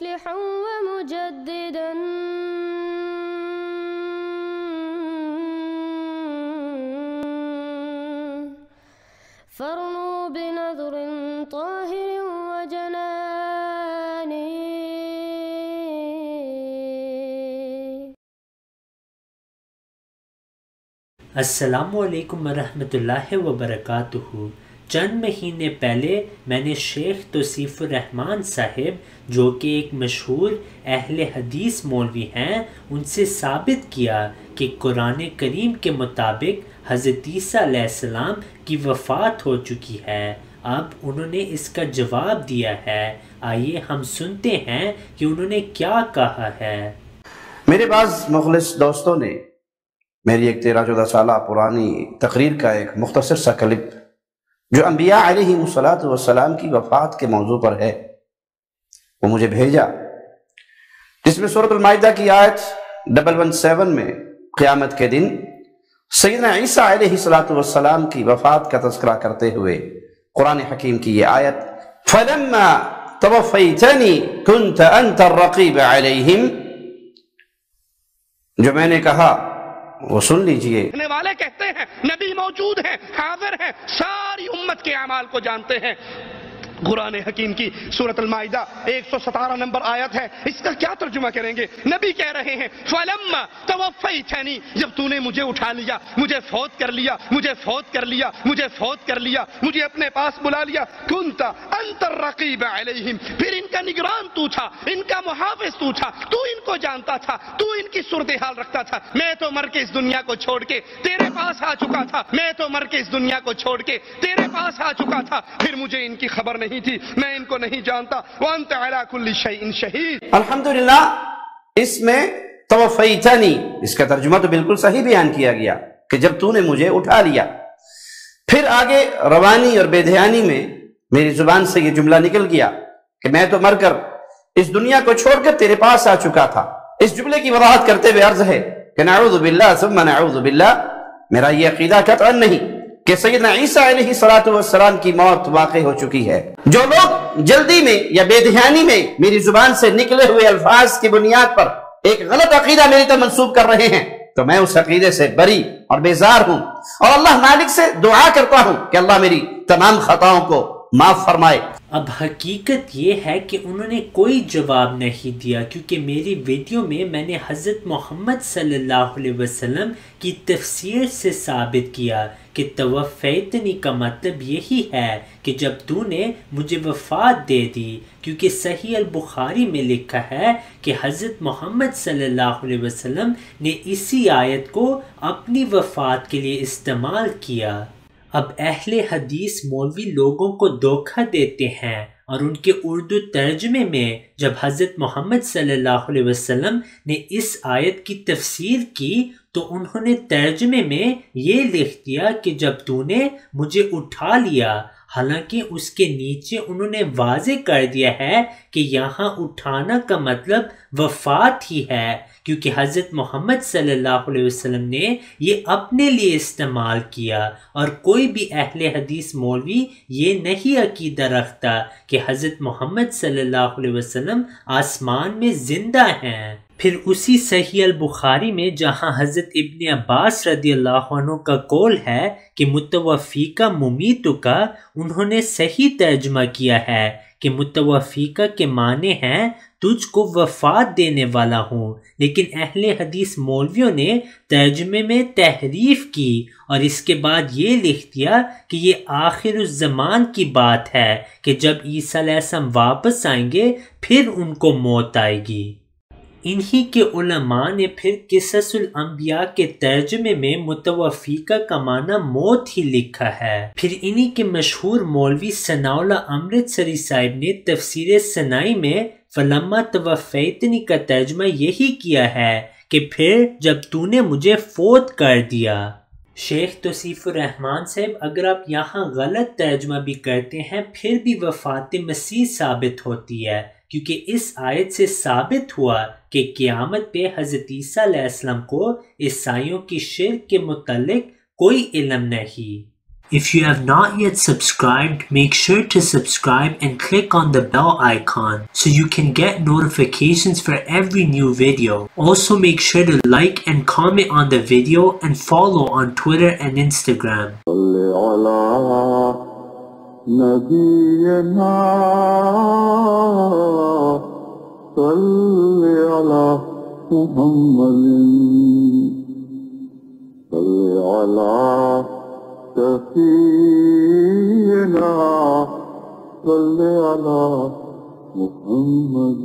مصلحا ومجددا فارنوا بنظر طاهر وجنان. السلام علیکم ورحمۃ اللہ وبرکاتہ. چند مہینے پہلے میں نے شیخ توصیف الرحمان صاحب جو کہ ایک مشہور اہل حدیث مولوی ہیں ان سے ثابت کیا کہ قرآن کریم کے مطابق حضرت عیسیٰ علیہ السلام کی وفات ہو چکی ہے. اب انہوں نے اس کا جواب دیا ہے. آئیے ہم سنتے ہیں کہ انہوں نے کیا کہا ہے. میرے بعض مخلص دوستوں نے میری ایک 13-14 سالہ پرانی تقریر کا ایک مختصر سا کلپ جو انبیاء علیہ السلام کی وفات کے موضوع پر ہے وہ مجھے بھیجا، جس میں سورۃ المائدہ کی آیت 117 میں قیامت کے دن سیدنا عیسیٰ علیہ السلام کی وفات کا تذکرہ کرتے ہوئے قرآن حکیم کی یہ آیت فَلَمَّا تَوَفَّيْتَنِي كُنْتَ أَنْتَ الرَّقِيبَ عَلَيْهِمْ، جو میں نے کہا وہ سن لیجئے. کہنے والے کہتے ہیں نبی موجود ہیں، حاضر ہیں، ساری امت کے اعمال کو جانتے ہیں. قرآن حکیم کی سورۃ المائدہ 117 نمبر آیت ہے. اس کا کیا ترجمہ کریں گے؟ نبی کہہ رہے ہیں فَلَمَّا تَوَفَّيْتَنِي، جب تو نے مجھے اٹھا لیا، مجھے فوت کر لیا، مجھے فوت کر لیا، مجھے فوت کر لیا، مجھے اپنے پاس بلا لیا، كُنْتَ أَنْتَ الرَّقِيبَ عَلَيْهِمْ، پھر ان کا نگران تو تھا، ان کا محافظ تو تھا، تو ان کو جانتا تھا، تو ان کی صورتحال رکھتا تھا. میں تو مر کے اس دنیا کو چھوڑ کے تیرے پاس آ چکا تھا، میں تو مر کے اس دنیا کو چھوڑ کے تیرے پاس آ چکا تھا، پھر مجھے ان کی خبر نہیں تھی، میں ان کو نہیں جانتا. وَأَنْتَ عَلَىٰ كُلِّ شَيْءٍ شَهِيدٌ. الحمدللہ اس میں توفیتنی اس کا ترجمہ تو بالکل صحیح بیان کیا گیا کہ جب تو نے مجھے اٹھا لیا. پھر آگے روانی اور بے دھیانی میں میری زبان سے یہ جملہ نکل گیا کہ میں تو مر کر اس دنیا کو چھوڑ کر تیرے پاس آ چکا تھا. اس جملے کی وضاحت کرتے ہوئے عرض ہے کہ نعوذ باللہ ثم نعوذ باللہ، میرا یہ عقیدہ قطعا نہیں کہ سیدنا عیسیٰ علیہ السلام کی موت واقع ہو چکی ہے. جو لوگ جلدی میں یا بے دھیانی میں میری زبان سے نکلے ہوئے الفاظ کی بنیاد پر ایک غلط عقیدہ میری طرف منسوب کر رہے ہیں تو میں اس عقیدے سے بری اور بیزار ہوں، اور اللہ مالک سے دعا کرتا ہوں کہ اللہ میری تمام خطاؤں کو معاف فرمائے. اب حقیقت یہ ہے کہ انہوں نے کوئی جواب نہیں دیا، کیونکہ میری ویڈیو میں میں نے حضرت محمد صلی اللہ علیہ وسلم کی تفسیر سے ثابت کیا کہ توفیتنی کا مطلب یہی ہے کہ جب تو نے مجھے وفات دے دی، کیونکہ صحیح البخاری میں لکھا ہے کہ حضرت محمد صلی اللہ علیہ وسلم نے اسی آیت کو اپنی وفات کے لیے استعمال کیا. اب اہل حدیث مولوی لوگوں کو دھوکہ دیتے ہیں، اور ان کے اردو ترجمے میں جب حضرت محمد صلی اللہ علیہ وسلم نے اس آیت کی تفسیر کی تو انہوں نے ترجمے میں یہ لکھ دیا کہ جب تو نے مجھے اٹھا لیا، حالانکہ اس کے نیچے انہوں نے واضح کر دیا ہے کہ یہاں اٹھانا کا مطلب وفات ہی ہے، کیونکہ حضرت محمد صلی اللہ علیہ وسلم نے یہ اپنے لیے استعمال کیا، اور کوئی بھی اہل حدیث مولوی یہ نہیں عقیدہ رکھتا کہ حضرت محمد صلی اللہ علیہ وسلم آسمان میں زندہ ہیں. پھر اسی صحیح البخاری میں جہاں حضرت ابن عباس رضی اللہ عنہ کا قول ہے کہ متوفیکہ ممیتکا، انہوں نے صحیح ترجمہ کیا ہے کہ متوفیکہ کے معنی ہیں تجھ کو وفات دینے والا ہوں، لیکن اہل حدیث مولویوں نے ترجمے میں تحریف کی اور اس کے بعد یہ لکھ دیا کہ یہ آخر الزمان کی بات ہے کہ جب عیسیٰ علیہ السلام واپس آئیں گے پھر ان کو موت آئے گی. انہی کے علماء نے پھر قصص الانبیاء کے ترجمے میں متوفیکہ کا معنی موت ہی لکھا ہے. پھر انہی کے مشہور مولوی ثناء اللہ امرتسری صاحب نے تفسیر ثنائی میں فلما توفیتنی کا ترجمہ یہی کیا ہے کہ پھر جب تو نے مجھے فوت کر دیا. شیخ توصیف الرحمان صاحب اگر آپ یہاں غلط ترجمہ بھی کرتے ہیں پھر بھی وفات مسیح ثابت ہوتی ہے، کیونکہ اس آیت سے ثابت ہوا کہ قیامت پہ حضرت عیسیٰ علیہ السلام کو عیسائیوں کی شرک کے متعلق کوئی علم نہیں. If you have not yet subscribed, make sure to subscribe and click on the bell icon so you can get notifications for every new video. Also make sure to like and comment on the video and follow on Twitter and Instagram. سفينا صل على محمد